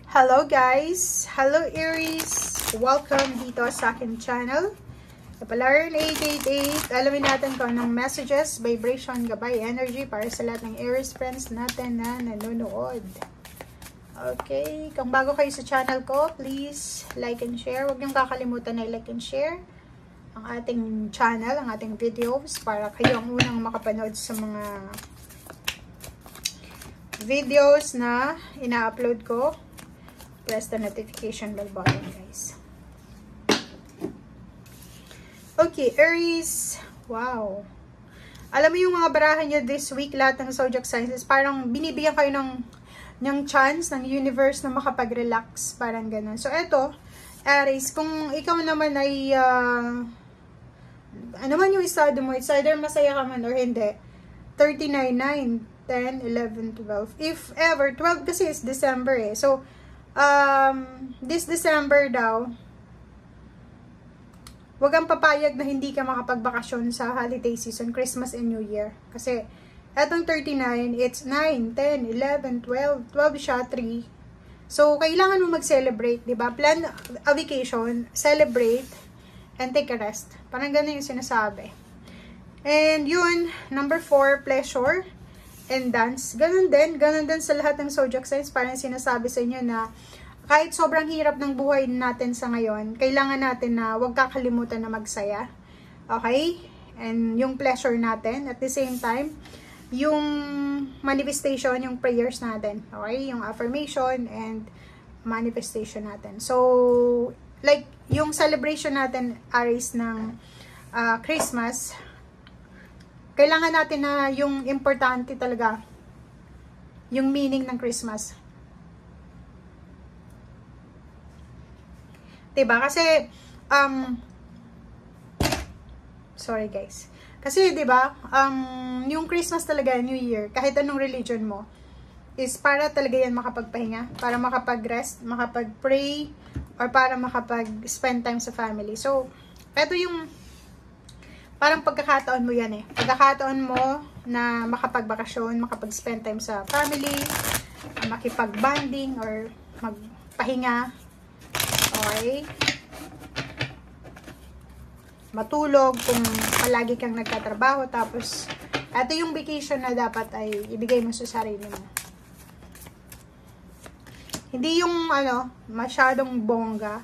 Hello guys! Hello Aries! Welcome dito sa akin channel. Kapalaran 888. Alamin natin kung anong messages, vibration, gabay, energy para sa lahat ng Aries friends natin na nanonood. Okay, kung bago kayo sa channel ko, please like and share. Huwag niyong kakalimutan na like and share ang ating channel, ang ating videos para kayo ang unang makapanood sa mga videos na ina-upload ko. Press the notification bell button, guys. Okay, Aries. Wow. Alam mo yung mga barahan nyo this week, lahat ng zodiac signs, parang binibigyan kayo ng chance ng universe na makapag-relax. Parang ganun. So, eto, Aries, kung ikaw naman ay, ano man yung estado mo, it's either masaya ka man or hindi. 39, 9, 10, 11, 12. If ever, 12 kasi is December eh. So, this December daw, wag kang papayag na hindi ka makapagbakasyon sa holiday season, Christmas and New Year. Kasi, etong 39, it's 9, 10, 11, 12, 12 siya, 3. So, kailangan mo mag-celebrate, diba? Plan a vacation, celebrate, and take a rest. Parang ganun yung sinasabi. And yun, number 4, pleasure and dance. Ganun din sa lahat ng zodiac signs. Parang sinasabi sa inyo na kahit sobrang hirap ng buhay natin sa ngayon, kailangan natin na huwag kakalimutan na magsaya. Okay? And yung pleasure natin. At the same time, yung manifestation, yung prayers natin. Okay? Yung affirmation and manifestation natin. So, like, yung celebration natin, Aries, ng Christmas, kailangan natin na yung importante talaga, yung meaning ng Christmas. Diba? Kasi, sorry guys. Kasi, diba, yung Christmas talaga, New Year, kahit anong religion mo, is para talaga yan makapagpahinga, para makapag-rest, makapag-pray, or para makapag-spend time sa family. So, eto yung parang pagkakataon mo yan eh. Pagkakataon mo na makapagbakasyon, makapag-spend time sa family, makipag-bonding, or magpahinga. Okay? Matulog kung palagi kang nagtatrabaho. Tapos, ito yung vacation na dapat ay ibigay mo sa sarili mo. Hindi yung, masyadong bongga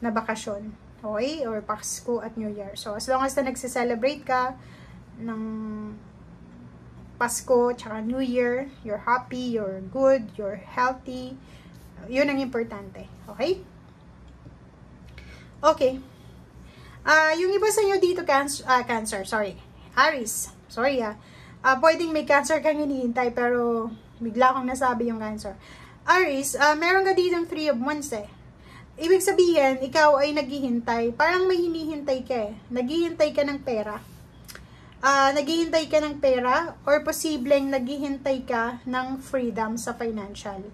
na bakasyon. Okay? Or Pasko at New Year. So, as long as na nagse-celebrate ka ng Pasko tsaka New Year, you're happy, you're good, you're healthy. Yun ang importante. Okay? Okay. Yung iba sa inyo dito, Cancer, sorry. Aries, sorry pwedeng may Cancer kang hinihintay, pero bigla akong nasabi yung Cancer. Aries, meron ka dito ng 3 of Wands eh. Ibig sabihin, ikaw ay naghihintay. Parang may hinihintay ka eh. Naghihintay ka ng pera. Naghihintay ka ng pera or posibleng naghihintay ka ng freedom sa financial.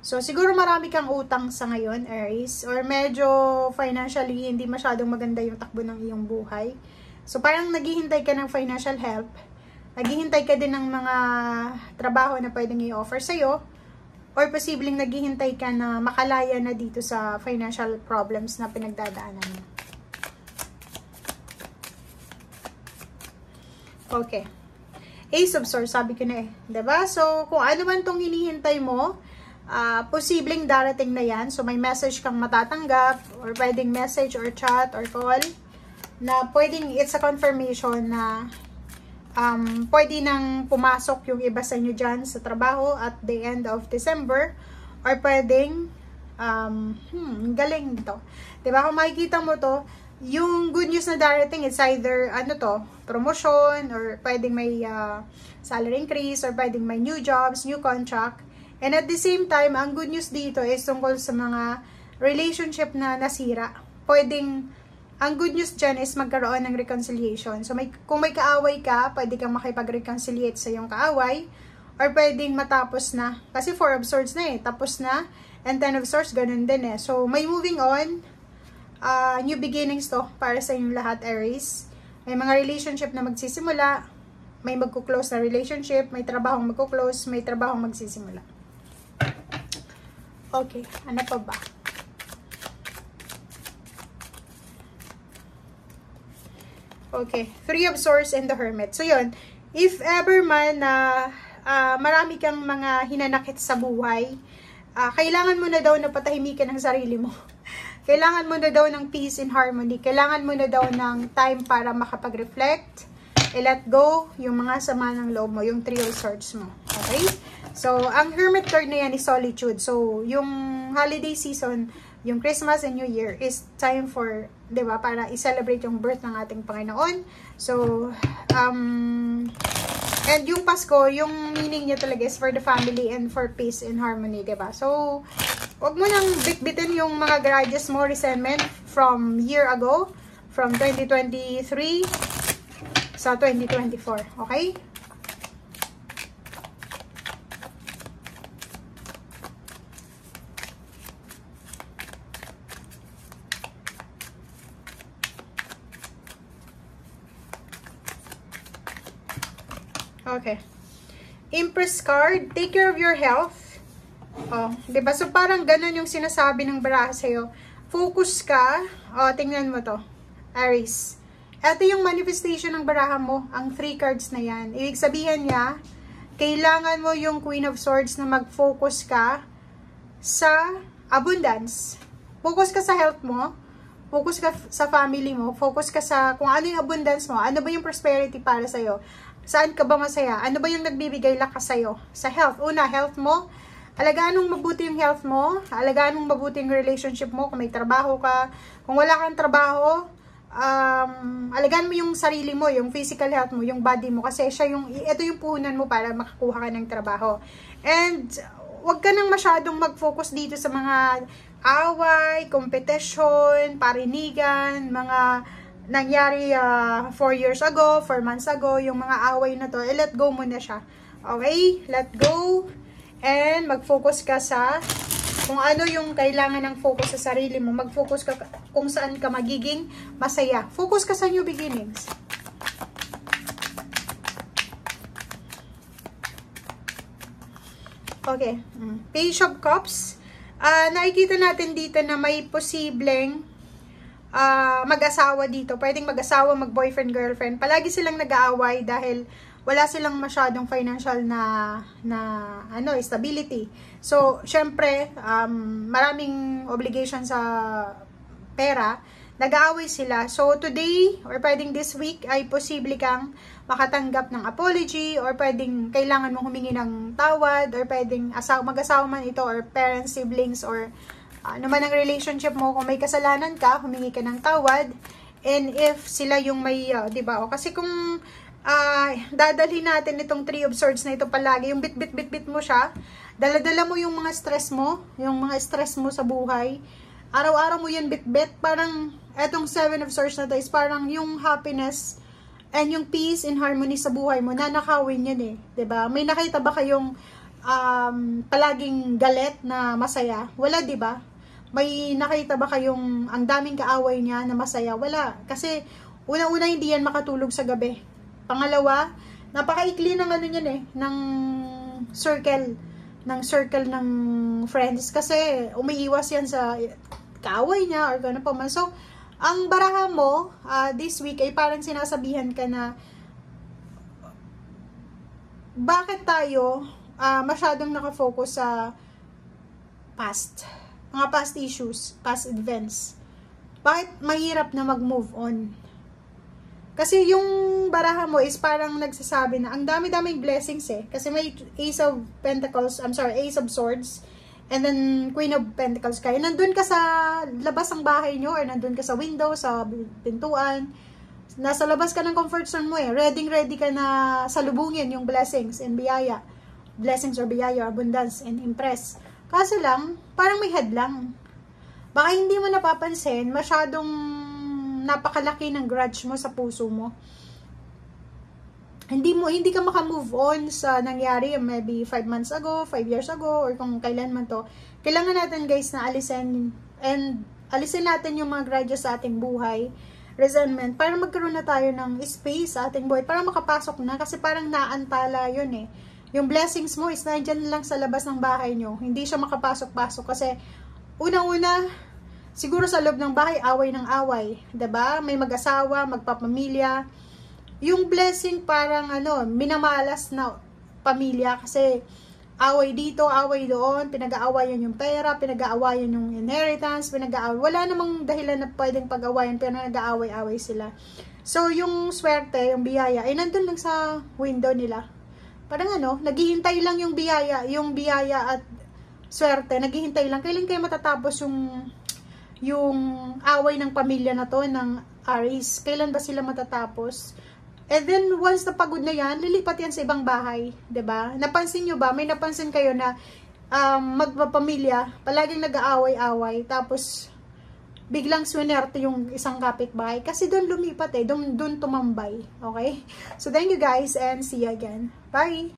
So, siguro marami kang utang sa ngayon, Aries. Or medyo financially, hindi masyadong maganda yung takbo ng iyong buhay. So, parang naghihintay ka ng financial help. Naghihintay ka din ng mga trabaho na pwedeng i-offer sa'yo. Or posibleng naghihintay ka na makalaya na dito sa financial problems na pinagdadaanan mo. Okay. Ace of Swords, sabi ko na eh. Diba? So, kung ano man tong hinihintay mo, posibleng darating na yan. So, may message kang matatanggap, or pwedeng message or chat or call, na pwedeng it's a confirmation na pwede nang pumasok yung iba sa inyo dyan sa trabaho at the end of December, or pwedeng galing to, diba? Kung makikita mo to, yung good news na darating, it's either promotion, or pwedeng may salary increase, or pwedeng may new jobs, new contract. And at the same time, ang good news dito is tungkol sa mga relationship na nasira. Ang good news dyan is magkaroon ng reconciliation. So, kung may kaaway ka, pwede kang makipag-reconciliate sa iyong kaaway, or pwedeng matapos na. Kasi 4 of Swords na eh, tapos na. And 10 of Swords, ganun din eh. So, may moving on, new beginnings to para sa inyong lahat, Aries. May mga relationship na magsisimula, may magkuklose na relationship, may trabahong magkuklose, may trabahong magsisimula. Okay, ano pa ba? Okay, Three of Swords and the Hermit. So, yun. If ever man na marami kang mga hinanakit sa buhay, kailangan mo na daw na patahimikan ang sarili mo. Kailangan mo na daw ng peace and harmony. Kailangan mo na daw ng time para makapag-reflect. I-let go yung mga sama ng loob mo, yung Three of Swords mo. Okay? So, ang Hermit card na yan is solitude. So, yung holiday season, yung Christmas and New Year is time for, di ba, para i-celebrate yung birth ng ating Panginoon. So, and yung Pasko, yung meaning niya talaga is for the family and for peace and harmony, di ba? So, wag mo nang bitbitin yung mga grudges mo, resentment from year ago, from 2023 sa 2024, okay? Okay. Empress card, take care of your health. Oh, 'di ba? So parang ganun yung sinasabi ng baraha sa iyo. Focus ka. Oh, tingnan mo 'to. Aries. Ito yung manifestation ng baraha mo, ang 3 cards na 'yan. Ibig sabihin niya, kailangan mo yung Queen of Swords na mag-focus ka sa abundance. Focus ka sa health mo. Focus ka sa family mo. Focus ka sa kung ano yung abundance mo. Ano ba yung prosperity para sa iyo? Saan ka ba masaya? Ano ba yung nagbibigay lakas sa'yo? Sa health. Una, health mo. Alagaan mong mabuti yung health mo. Alagaan mong mabuti yung relationship mo. Kung may trabaho ka. Kung wala kang trabaho, alagaan mo yung sarili mo, yung physical health mo, yung body mo. Kasi ito yung puhunan mo para makakuha ka ng trabaho. And, wag ka nang masyadong mag-focus dito sa mga away, competition, parinigan, mga nangyari 4 years ago, 4 months ago, yung mga away na to, let go mo na siya. Okay? Let go. And mag-focus ka sa kung ano yung kailangan ng focus sa sarili mo. Mag-focus ka kung saan ka magiging masaya. Focus ka sa new beginnings. Okay. Page of Cups. Nakikita natin dito na may posibleng mag-asawa dito. Pwedeng mag-asawa, mag-boyfriend, girlfriend. Palagi silang nag-aaway dahil wala silang masyadong financial na stability. So, syempre, maraming obligation sa pera. Nag-aaway sila. So, today, or pwedeng this week, ay posible kang makatanggap ng apology, or pwedeng kailangan mong humingi ng tawad, or pwedeng mag-asawa man ito, or parents, siblings, or ano man ang relationship mo, kung may kasalanan ka, humingi ka ng tawad. And if sila yung may, di ba? O kasi kung dadalhin natin itong Three of Swords na ito palagi, yung bit mo siya, dala-dala mo yung mga stress mo, sa buhay. Araw-araw mo yan bit, parang etong Seven of Swords na ito is parang yung happiness and yung peace and harmony sa buhay mo, nanakawin yan eh. Di ba? May nakita ba kayong palaging galit na masaya? Wala, di ba? May nakita ba kayong ang daming kaaway niya na masaya? Wala. Kasi, una-una hindi yan makatulog sa gabi. Pangalawa, napakaikli ng ano yan eh, ng circle ng friends. Kasi, umiiwas yan sa kaaway niya or gano'n pa man. So, ang baraha mo, this week ay parang sinasabihan ka na, bakit tayo masyadong nakafocus sa mga past issues, past events. Bakit mahirap na mag-move on? Kasi yung baraha mo is parang nagsasabi na ang dami-daming blessings eh. Kasi may Ace of Swords, and then Queen of Pentacles kayo. Nandun ka sa labas ng bahay nyo, or nandun ka sa window, sa pintuan. Nasa labas ka ng comfort zone mo eh. Ready ka na salubungin yung blessings and biyaya. Blessings or biyaya, abundance and impress. Kaso lang, parang may hadlang. Baka hindi mo napapansin, masyadong napakalaki ng grudge mo sa puso mo. Hindi ka maka-move on sa nangyari maybe 5 months ago, 5 years ago, or kung kailan man to. Kailangan natin guys na alisin natin yung mga grudges sa ating buhay, resentment, para magkaroon na tayo ng space sa ating buhay, para makapasok na, kasi parang naantala yun eh. Yung blessings mo is nandyan lang sa labas ng bahay nyo. Hindi siya makapasok-pasok kasi unang-una, siguro sa loob ng bahay, away ng away. 'Di ba? May mag-asawa, magpapamilya. Yung blessing parang minamalas na pamilya kasi away dito, away doon, pinag-aawayan yung pera, pinag-aawayan yung inheritance, wala namang dahilan na pwedeng pag-awayan pero nag-aaway-away sila. So, yung swerte, yung biyaya, ay nandun lang sa window nila. Parang naghihintay lang yung biyaya at swerte, naghihintay lang. Kailan kayo matatapos yung away ng pamilya na to, ng Aries? Kailan ba sila matatapos? And then, once na pagod na yan, lilipat yan sa ibang bahay. 'Di ba? Napansin nyo ba? May napansin kayo na magpapamilya, palaging nag-aaway-away, tapos biglang swinerte yung isang kapitbahay. Kasi doon lumipat doon tumambay. Okay? So, thank you guys and see you again. Bye!